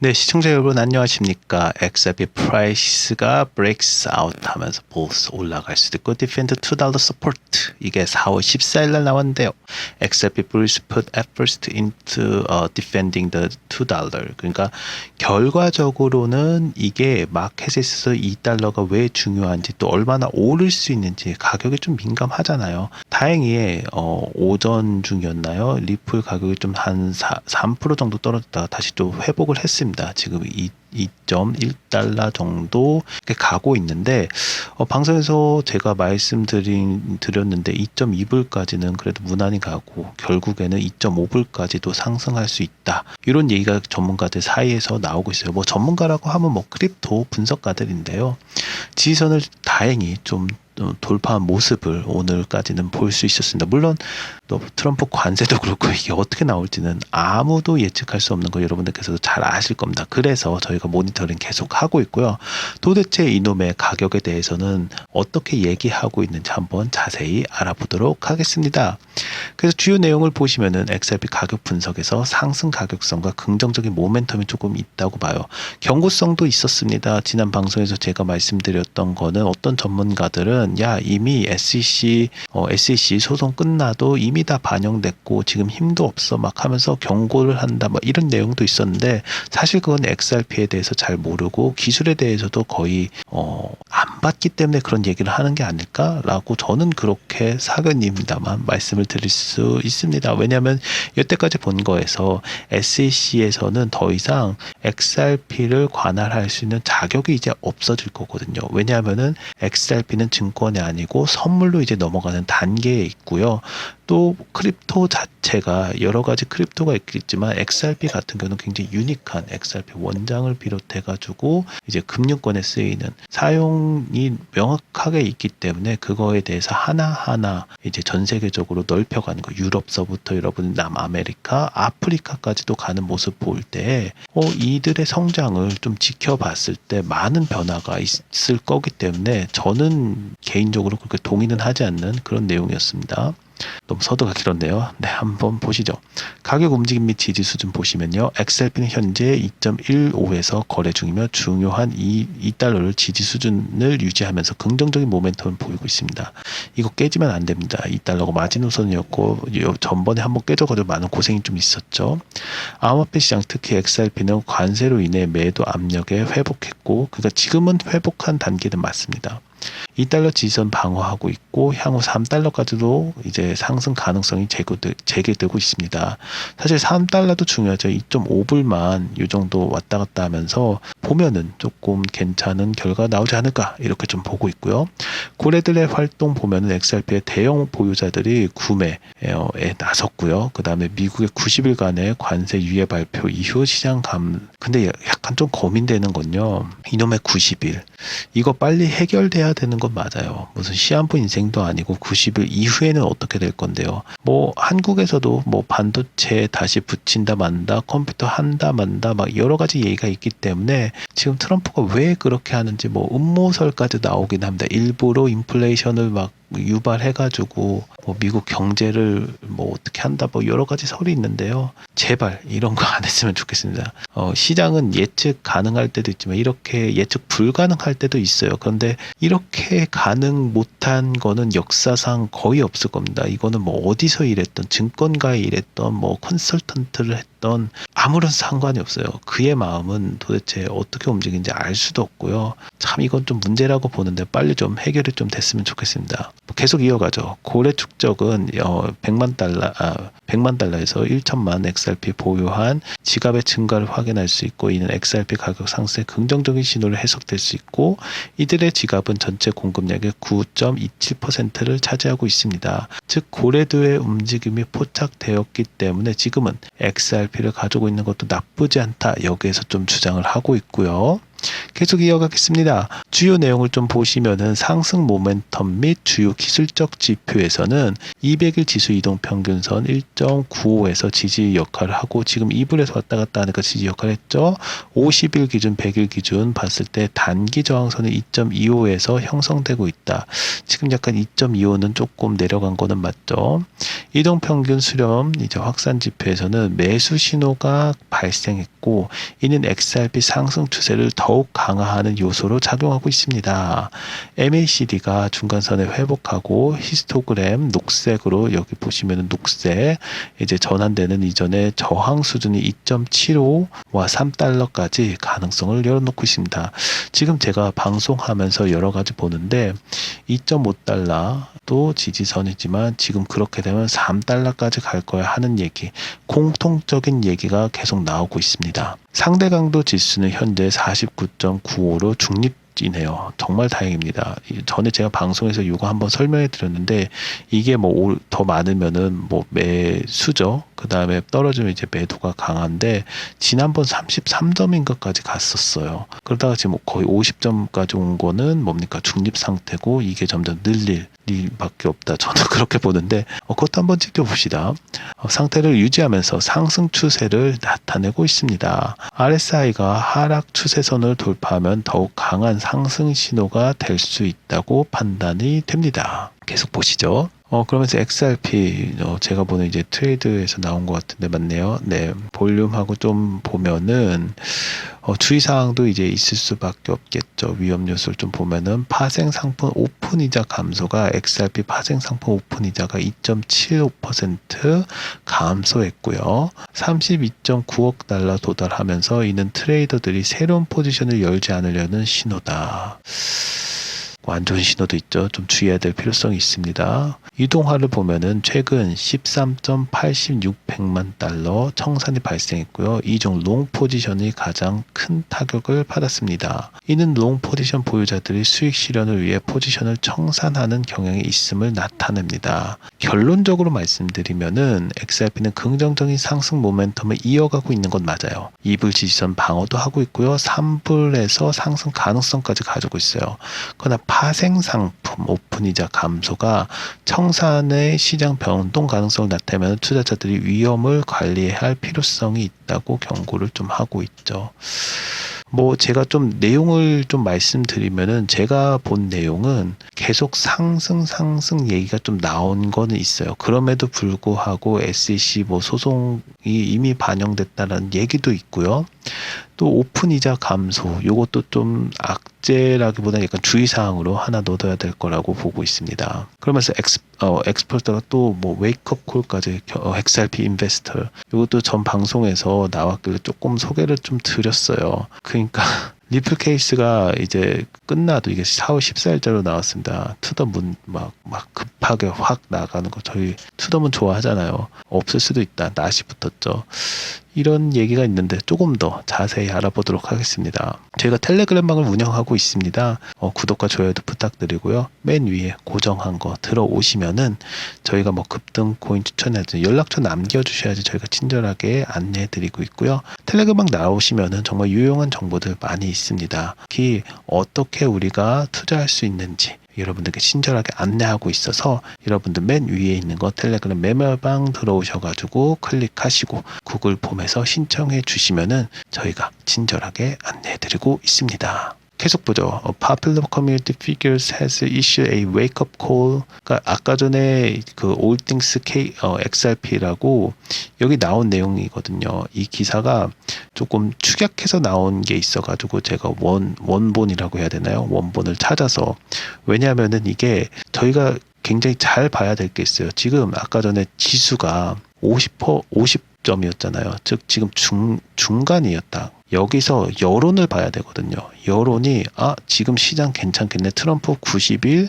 네, 시청자 여러분 안녕하십니까? XRP 프라이스가 breaks out 하면서 보스 올라갈 수도 있고 defend $2 support 이게 4월 14일 날 나왔는데요. XRP bulls put efforts into defending the $2. 그러니까 결과적으로는 이게 마켓에 있어서 $2가 왜 중요한지 또 얼마나 오를 수 있는지 가격이 좀 민감하잖아요. 다행히 오전 중이었나요? 리플 가격이 좀 한 3% 정도 떨어졌다가 다시 또 회복을 했습니다. 지금 2.1달러 정도 가고 있는데 방송에서 제가 말씀드렸는데 2.2불까지는 그래도 무난히 가고 결국에는 2.5불까지도 상승할 수 있다. 이런 얘기가 전문가들 사이에서 나오고 있어요. 뭐 전문가라고 하면 뭐 크립토 분석가들인데요. 지지선을 다행히 좀 돌파한 모습을 오늘까지는 볼 수 있었습니다. 물론 또 트럼프 관세도 그렇고 이게 어떻게 나올지는 아무도 예측할 수 없는 거 여러분들께서도 잘 아실 겁니다. 그래서 저희가 모니터링 계속 하고 있고요. 도대체 이놈의 가격에 대해서는 어떻게 얘기하고 있는지 한번 자세히 알아보도록 하겠습니다. 그래서 주요 내용을 보시면은 XRP 가격 분석에서 상승 가격성과 긍정적인 모멘텀이 조금 있다고 봐요. 경고성도 있었습니다. 지난 방송에서 제가 말씀드렸던 거는 어떤 전문가들은 야 이미 SEC 소송 끝나도 이미 다 반영됐고 지금 힘도 없어 막 하면서 경고를 한다 뭐 이런 내용도 있었는데 사실 그건 XRP에 대해서 잘 모르고 기술에 대해서도 거의 안 봤기 때문에 그런 얘기를 하는 게 아닐까라고 저는 그렇게 사견입니다만 말씀을 드릴 수 있습니다. 왜냐하면 여태까지 본 거에서 SEC에서는 더 이상 XRP를 관할할 수 있는 자격이 이제 없어질 거거든요. 왜냐하면은 XRP는 증권이 아니고 선물로 이제 넘어가는 단계에 있고요. 또 크립토 자체가 여러 가지 크립토가 있겠지만 XRP 같은 경우는 굉장히 유니크한 XRP 원장을 비롯해 가지고 이제 금융권에 쓰이는 사용이 명확하게 있기 때문에 그거에 대해서 하나하나 이제 전 세계적으로 넓혀가는 거 유럽서부터 여러분 남아메리카 아프리카까지도 가는 모습 볼 때 이들의 성장을 좀 지켜봤을 때 많은 변화가 있을 거기 때문에 저는 개인적으로 그렇게 동의는 하지 않는 그런 내용이었습니다. 너무 서두가 길었네요. 네, 한번 보시죠. 가격 움직임 및 지지 수준 보시면요. XRP는 현재 2.15에서 거래 중이며 중요한 2달러를 지지 수준을 유지하면서 긍정적인 모멘텀을 보이고 있습니다. 이거 깨지면 안 됩니다. 2달러가 마지노선이었고 전번에 한번 깨져가지고 많은 고생이 좀 있었죠. 암호화폐 시장 특히 XRP는 관세로 인해 매도 압력에 회복했고 그러니까 지금은 회복한 단계는 맞습니다. 2달러 지지선 방어하고 있고 향후 3달러까지도 이제 상승 가능성이 재개되고 있습니다. 사실 3달러도 중요하죠. 2.5불만 이 정도 왔다 갔다 하면서 보면은 조금 괜찮은 결과 나오지 않을까 이렇게 좀 보고 있고요. 고래들의 활동 보면은 XRP의 대형 보유자들이 구매에 나섰고요. 그 다음에 미국의 90일간의 관세 유예 발표 이후 시장 근데 약간 좀 고민되는 건요. 이놈의 90일 이거 빨리 해결돼야 되는 건 맞아요. 무슨 시한부 인생도 아니고 90일 이후에는 어떻게 될 건데요. 뭐 한국에서도 뭐 반도체 다시 붙인다 만다 컴퓨터 한다 만다 막 여러 가지 얘기가 있기 때문에 지금 트럼프가 왜 그렇게 하는지 뭐 음모설까지 나오긴 합니다. 일부러 인플레이션을 막 유발해가지고 뭐 미국 경제를 뭐 어떻게 한다 뭐 여러 가지 설이 있는데요. 제발 이런 거 안 했으면 좋겠습니다. 시장은 예측 가능할 때도 있지만 이렇게 예측 불가능할 때도 있어요. 그런데 이렇게 가능 못한 거는 역사상 거의 없을 겁니다. 이거는 뭐 어디서 일했던 증권가에 일했던 뭐 컨설턴트를 했던 아무런 상관이 없어요. 그의 마음은 도대체 어떻게 움직이는지 알 수도 없고요. 참 이건 좀 문제라고 보는데 빨리 좀 해결이 좀 됐으면 좋겠습니다. 계속 이어가죠. 고래 축적은 100만 달러에서 1천만 XRP 보유한 지갑의 증가를 확인할 수 있고 이는 XRP 가격 상승의 긍정적인 신호를 해석될 수 있고 이들의 지갑은 전체 공급량의 9.27%를 차지하고 있습니다. 즉 고래들의 움직임이 포착되었기 때문에 지금은 XRP를 가지고 있는 것도 나쁘지 않다. 여기에서 좀 주장을 하고 있고요. 계속 이어가겠습니다. 주요 내용을 좀 보시면은 상승 모멘텀 및 주요 기술적 지표에서는 200일 지수 이동 평균선 1.95에서 지지 역할을 하고 지금 2불에서 왔다 갔다 하니까 지지 역할을 했죠. 50일 기준, 100일 기준 봤을 때 단기 저항선은 2.25에서 형성되고 있다. 지금 약간 2.25는 조금 내려간 거는 맞죠. 이동 평균 수렴 이제 확산 지표에서는 매수 신호가 발생했고 이는 XRP 상승 추세를 더욱 강화하는 요소로 작용하고 있습니다. MACD가 중간선에 회복하고 히스토그램 녹색으로 여기 보시면은 녹색 이제 전환되는 이전에 저항 수준이 2.75와 3달러까지 가능성을 열어놓고 있습니다. 지금 제가 방송하면서 여러 가지 보는데 2.5달러도 지지선이지만 지금 그렇게 되면 3달러까지 갈 거야 하는 얘기, 공통적인 얘기가 계속 나오고 있습니다. 상대 강도 지수는 현재 49.95로 중립이네요. 정말 다행입니다. 전에 제가 방송에서 이거 한번 설명해 드렸는데 이게 뭐 더 많으면은 뭐 매수죠. 그 다음에 떨어지면 이제 매도가 강한데 지난번 33점인가까지 갔었어요. 그러다가 지금 거의 50점까지 온 거는 뭡니까? 중립 상태고 이게 점점 늘릴 밖에 없다. 저는 그렇게 보는데 그것도 한번 지켜봅시다. 상태를 유지하면서 상승 추세를 나타내고 있습니다. RSI가 하락 추세선을 돌파하면 더욱 강한 상승 신호가 될 수 있다고 판단이 됩니다. 계속 보시죠. 그러면서 XRP 제가 보는 이제 트레이드에서 나온 것 같은데 맞네요. 네, 볼륨하고 좀 보면은 주의사항도 이제 있을 수밖에 없겠죠. 위험 요소를 좀 보면은 파생 상품 오픈 이자 감소가 XRP 파생 상품 오픈 이자가 2.75% 감소했고요. 32.9억 달러 도달하면서 이는 트레이더들이 새로운 포지션을 열지 않으려는 신호다. 안 좋은 신호도 있죠. 좀 주의해야 될 필요성이 있습니다. 유동화를 보면은 최근 13.86백만 달러 청산이 발생했고요. 이 중 롱 포지션이 가장 큰 타격을 받았습니다. 이는 롱 포지션 보유자들이 수익 실현을 위해 포지션을 청산하는 경향이 있음을 나타냅니다. 결론적으로 말씀드리면은 XRP는 긍정적인 상승 모멘텀을 이어가고 있는 건 맞아요. 2불 지지선 방어도 하고 있고요. 3불에서 상승 가능성까지 가지고 있어요. 그러나 파생 상품 오픈이자 감소가 청산의 시장 변동 가능성을 나타내면 투자자들이 위험을 관리해야 할 필요성이 있다고 경고를 좀 하고 있죠. 뭐 제가 좀 내용을 좀 말씀드리면은 제가 본 내용은 계속 상승 얘기가 좀 나온 거는 있어요. 그럼에도 불구하고 SEC 뭐 소송이 이미 반영됐다는 얘기도 있고요. 또 오픈이자 감소 요것도 좀 악재라기보다는 약간 주의사항으로 하나 넣어둬야 될 거라고 보고 있습니다. 그러면서 엑스퍼트가 또 뭐 웨이크업 콜까지 XRP 인베스터 요것도 전 방송에서 나왔길래 조금 소개를 좀 드렸어요. 그러니까 리플 케이스가 이제 끝나도 이게 4월 14일자로 나왔습니다. 투더문 막 급하게 확 나가는 거 저희 투더문 좋아하잖아요. 없을 수도 있다. 낯이 붙었죠. 이런 얘기가 있는데 조금 더 자세히 알아보도록 하겠습니다. 저희가 텔레그램방을 운영하고 있습니다. 구독과 좋아요도 부탁드리고요. 맨 위에 고정한 거 들어오시면은 저희가 뭐 급등 코인 추천해야지 연락처 남겨주셔야지 저희가 친절하게 안내해드리고 있고요. 텔레그램방 나오시면은 정말 유용한 정보들 많이 있습니다. 특히 어떻게 우리가 투자할 수 있는지 여러분들께 친절하게 안내하고 있어서 여러분들 맨 위에 있는 거 텔레그램 매매방 들어오셔가지고 클릭하시고 구글 폼에서 신청해 주시면은 저희가 친절하게 안내해드리고 있습니다. 계속 보죠. Popular community figures has issued a wake-up call. 그러니까 아까 전에 그 All Things XRP라고 여기 나온 내용이거든요. 이 기사가 조금 축약해서 나온 게 있어가지고 제가 원본이라고 해야 되나요? 원본을 찾아서 왜냐하면은 이게 저희가 굉장히 잘 봐야 될 게 있어요. 지금 아까 전에 지수가 50점이었잖아요. 즉 지금 중간이었다. 여기서 여론을 봐야 되거든요. 여론이 지금 시장 괜찮겠네. 트럼프 90일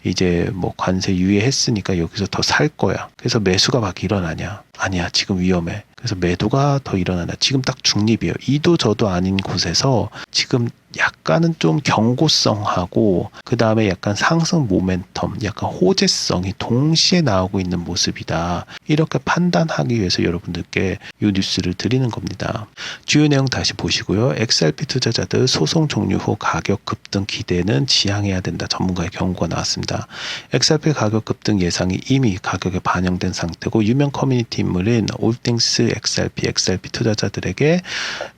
이제 뭐 관세 유예했으니까 여기서 더 살 거야. 그래서 매수가 막 일어나냐? 아니야. 지금 위험해. 그래서 매도가 더 일어나냐? 지금 딱 중립이에요. 이도 저도 아닌 곳에서 지금 약간은 좀 경고성하고 그 다음에 약간 상승 모멘텀, 약간 호재성이 동시에 나오고 있는 모습이다. 이렇게 판단하기 위해서 여러분들께 이 뉴스를 드리는 겁니다. 주요 내용 다시 보시고요. XRP 투자자들 소송 종료 후 가격 급등 기대는 지양해야 된다. 전문가의 경고가 나왔습니다. XRP 가격 급등 예상이 이미 가격에 반영된 상태고 유명 커뮤니티 인물인 올띵스 XRP 투자자들에게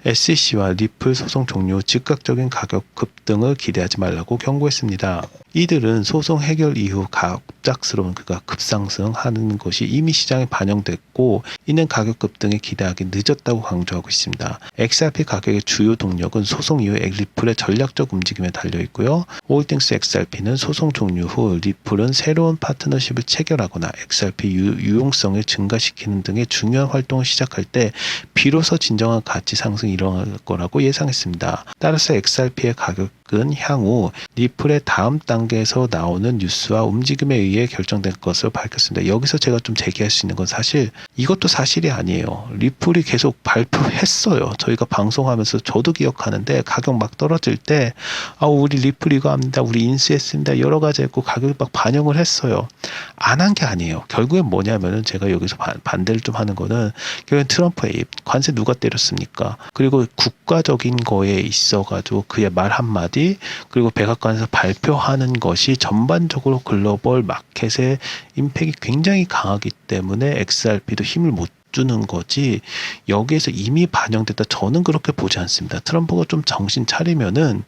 SEC와 리플 소송 종료 후 즉각적인 가격 급등을 기대하지 말라고 경고했습니다. 이들은 소송 해결 이후 갑작스러운 급상승하는 것이 이미 시장에 반영됐고 이는 가격 급등에 기대하기 늦었다고 강조하고 있습니다. XRP 가격의 주요 동력은 소송 이후 리플의 전략적 움직임에 달려 있고요. 홀딩스 XRP는 소송 종료 후 리플은 새로운 파트너십을 체결하거나 XRP 유용성을 증가시키는 등의 중요한 활동을 시작할 때 비로소 진정한 가치 상승이 일어날 거라고 예상했습니다. 따라서 XRP의 가격은 향후 리플의 다음 단계에서 나오는 뉴스와 움직임에 의해 결정될 것을 밝혔습니다. 여기서 제가 좀 제기할 수 있는 건 사실 이것도 사실이 아니에요. 리플이 계속 발표했어요. 저희가 방송하면서 저도 기억하는데 가격 막 떨어질 때 우리 리플 이거 합니다. 우리 인수했습니다. 여러 가지 했고 가격이 막 반영을 했어요. 안 한 게 아니에요. 결국엔 뭐냐면은 제가 여기서 반대를 좀 하는 거는 결국엔 트럼프의 입, 관세 누가 때렸습니까? 그리고 국가적인 거에 있어가지고 그의 말 한마디 그리고 백악관에서 발표하는 것이 전반적으로 글로벌 마켓에 임팩이 굉장히 강하기 때문에 XRP도 힘을 못 주는 거지 여기에서 이미 반영됐다 저는 그렇게 보지 않습니다. 트럼프가 좀 정신 차리면은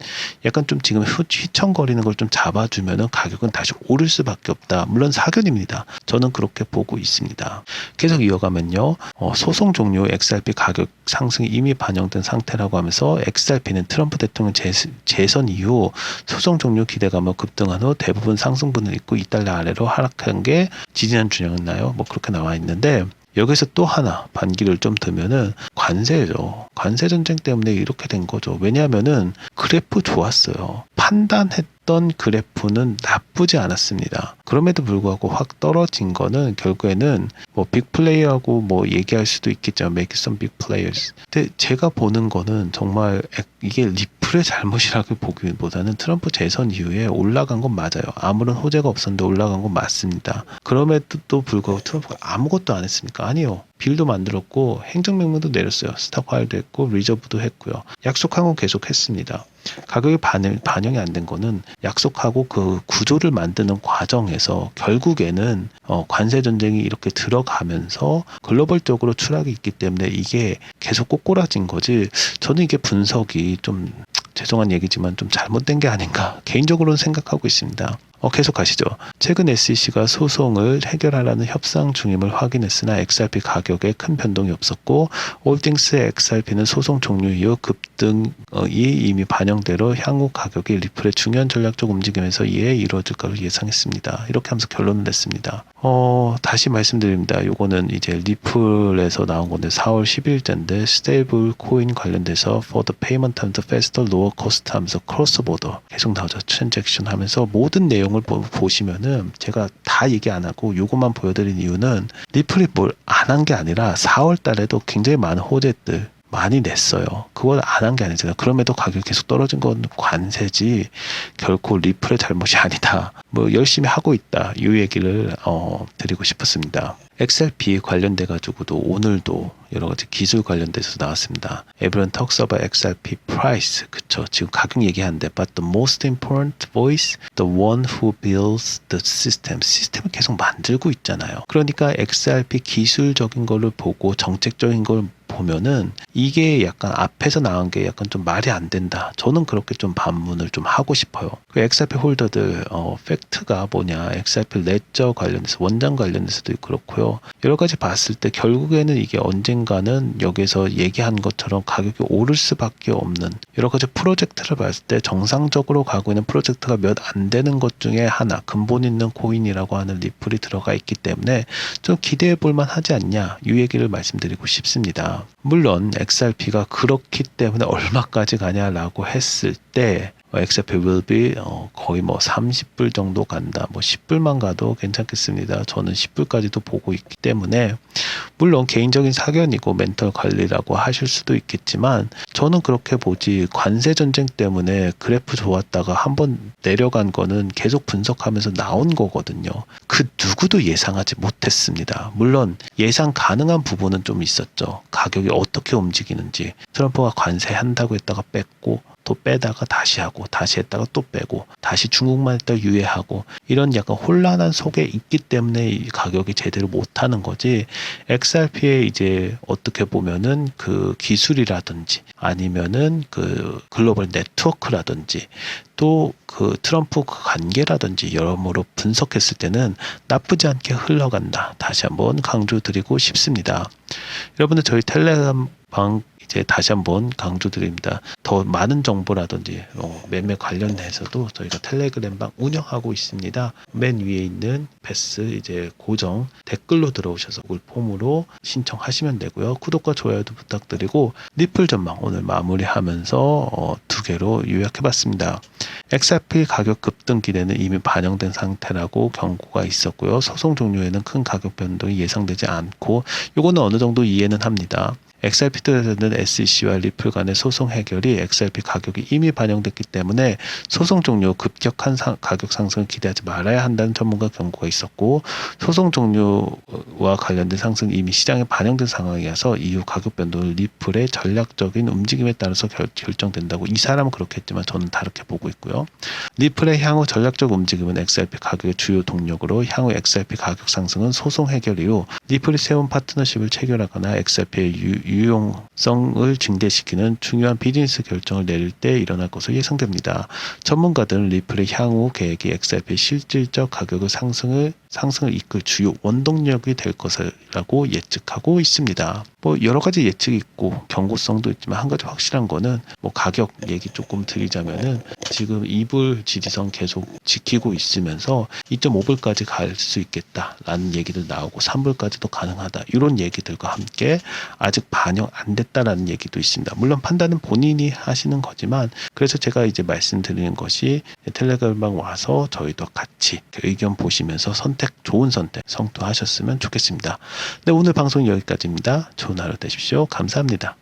약간 좀 지금 휘청거리는 걸 좀 잡아주면은 가격은 다시 오를 수밖에 없다. 물론 사견입니다. 저는 그렇게 보고 있습니다. 계속 이어가면요. 소송 종료 XRP 가격 상승이 이미 반영된 상태라고 하면서 XRP는 트럼프 대통령 재선 이후 소송 종료 기대감을 급등한 후 대부분 상승분을 잇고 $2 아래로 하락한 게 지지난 주였나요? 뭐 그렇게 나와 있는데 여기서 또 하나 반기를 좀 들면은 관세죠. 관세 전쟁 때문에 이렇게 된 거죠. 왜냐하면은 그래프 좋았어요. 판단했던 그래프는 나쁘지 않았습니다. 그럼에도 불구하고 확 떨어진 거는 결국에는 뭐 빅플레이하고 뭐 얘기할 수도 있겠죠. Make some big players. 근데 제가 보는 거는 정말 이게 리플의 잘못이라고 보기보다는 트럼프 재선 이후에 올라간 건 맞아요. 아무런 호재가 없었는데 올라간 건 맞습니다. 그럼에도 불구하고 트럼프가 아무것도 안 했습니까? 아니요. 빌도 만들었고 행정명령도 내렸어요. 스탑 화일도 했고 리저브도 했고요. 약속한 건 계속 했습니다. 가격이 반영이 안 된 거는 약속하고 그 구조를 만드는 과정에서 결국에는 관세 전쟁이 이렇게 들어가면서 글로벌적으로 추락이 있기 때문에 이게 계속 꼬꾸라진 거지. 저는 이게 분석이 좀 죄송한 얘기지만 좀 잘못된 게 아닌가 개인적으로는 생각하고 있습니다. 계속 가시죠. 최근 SEC가 소송을 해결하라는 협상 중임을 확인했으나 XRP 가격에 큰 변동이 없었고 홀딩스 XRP는 소송 종료 이후 급등이 이미 반영대로 향후 가격이 리플의 중요한 전략적 움직임에서 이에 이루어질 것을 예상했습니다. 이렇게 하면서 결론을 냈습니다. 다시 말씀드립니다. 요거는 이제 리플에서 나온 건데 4월 10일자인데 스테이블 코인 관련돼서 for the payment times faster lower cost 하면서 크로스 보더 계속 나오죠. 트랜잭션 하면서 모든 내용을 보시면은 제가 다 얘기 안 하고 요것만 보여드린 이유는 리플이 뭘 안 한 게 아니라 4월 달에도 굉장히 많은 호재들 많이 냈어요. 그걸 안 한 게 아니잖아요. 그럼에도 가격이 계속 떨어진 건 관세지 결코 리플의 잘못이 아니다. 뭐 열심히 하고 있다. 이 얘기를 드리고 싶었습니다. XRP 관련돼 가지고도 오늘도 여러 가지 기술 관련돼서 나왔습니다. Everyone talks about XRP price. 그쵸. 지금 가격 얘기하는데 but the most important voice, the one who builds the system. 시스템을 계속 만들고 있잖아요. 그러니까 XRP 기술적인 거를 보고 정책적인 걸 보면은 이게 약간 앞에서 나온 게 약간 좀 말이 안 된다. 저는 그렇게 좀 반문을 좀 하고 싶어요. 그 XRP 홀더들 팩트가 뭐냐, XRP 레저 관련해서 원장 관련해서도 그렇고요. 여러 가지 봤을 때 결국에는 이게 언젠가는 여기서 얘기한 것처럼 가격이 오를 수밖에 없는 여러 가지 프로젝트를 봤을 때 정상적으로 가고 있는 프로젝트가 몇 안 되는 것 중에 하나, 근본 있는 코인이라고 하는 리플이 들어가 있기 때문에 좀 기대해 볼 만하지 않냐, 이 얘기를 말씀드리고 싶습니다. 물론 XRP가 그렇기 때문에 얼마까지 가냐라고 했을 때 XRP will be 거의 뭐 30불 정도 간다. 뭐 10불만 가도 괜찮겠습니다. 저는 10불까지도 보고 있기 때문에 물론 개인적인 사견이고 멘탈 관리라고 하실 수도 있겠지만 저는 그렇게 보지 관세 전쟁 때문에 그래프 좋았다가 한번 내려간 거는 계속 분석하면서 나온 거거든요. 그 누구도 예상하지 못했습니다. 물론 예상 가능한 부분은 좀 있었죠. 가격이 어떻게 움직이는지 트럼프가 관세한다고 했다가 뺐고 또 빼다가 다시 하고 다시 했다가 또 빼고 다시 중국만 했다가 유예하고 이런 약간 혼란한 속에 있기 때문에 이 가격이 제대로 못하는 거지. XRP의 이제 어떻게 보면은 그 기술이라든지 아니면은 그 글로벌 네트워크라든지 또 그 트럼프 그 관계라든지 여러모로 분석했을 때는 나쁘지 않게 흘러간다. 다시 한번 강조드리고 싶습니다. 여러분들 저희 텔레그램 방 이제 다시 한번 강조드립니다. 더 많은 정보라든지 매매 관련해서도 저희가 텔레그램방 운영하고 있습니다. 맨 위에 있는 패스 이제 고정 댓글로 들어오셔서 구글 폼으로 신청하시면 되고요. 구독과 좋아요도 부탁드리고 리플 전망 오늘 마무리하면서 두 개로 요약해봤습니다. XRP 가격 급등 기대는 이미 반영된 상태라고 경고가 있었고요. 소송 종료에는 큰 가격 변동이 예상되지 않고 이거는 어느 정도 이해는 합니다. XRP 투자자는 SEC와 리플 간의 소송 해결이 XRP 가격이 이미 반영됐기 때문에 소송 종료 급격한 가격 상승을 기대하지 말아야 한다는 전문가 경고가 있었고 소송 종료와 관련된 상승이 이미 시장에 반영된 상황이어서 이후 가격 변동은 리플의 전략적인 움직임에 따라서 결정된다고 이 사람은 그렇게 했지만 저는 다르게 보고 있고요. 리플의 향후 전략적 움직임은 XRP 가격의 주요 동력으로 향후 XRP 가격 상승은 소송 해결 이후 리플이 세운 파트너십을 체결하거나 XRP의 유용성을 증대시키는 중요한 비즈니스 결정을 내릴 때 일어날 것으로 예상됩니다. 전문가들은 리플의 향후 계획이 XRP의 실질적 가격의 상승을 이끌 주요 원동력이 될 것이라고 예측하고 있습니다. 뭐 여러 가지 예측이 있고 경고성도 있지만 한 가지 확실한 거는 뭐 가격 얘기 조금 드리자면은 지금 2불 지지선 계속 지키고 있으면서 2.5불까지 갈 수 있겠다라는 얘기들 나오고 3불까지도 가능하다 이런 얘기들과 함께 아직 반영 안 됐다라는 얘기도 있습니다. 물론 판단은 본인이 하시는 거지만 그래서 제가 이제 말씀드리는 것이 텔레그램방 와서 저희도 같이 의견 보시면서 좋은 선택 성토하셨으면 좋겠습니다. 네, 오늘 방송 여기까지입니다. 좋은 하루 되십시오. 감사합니다.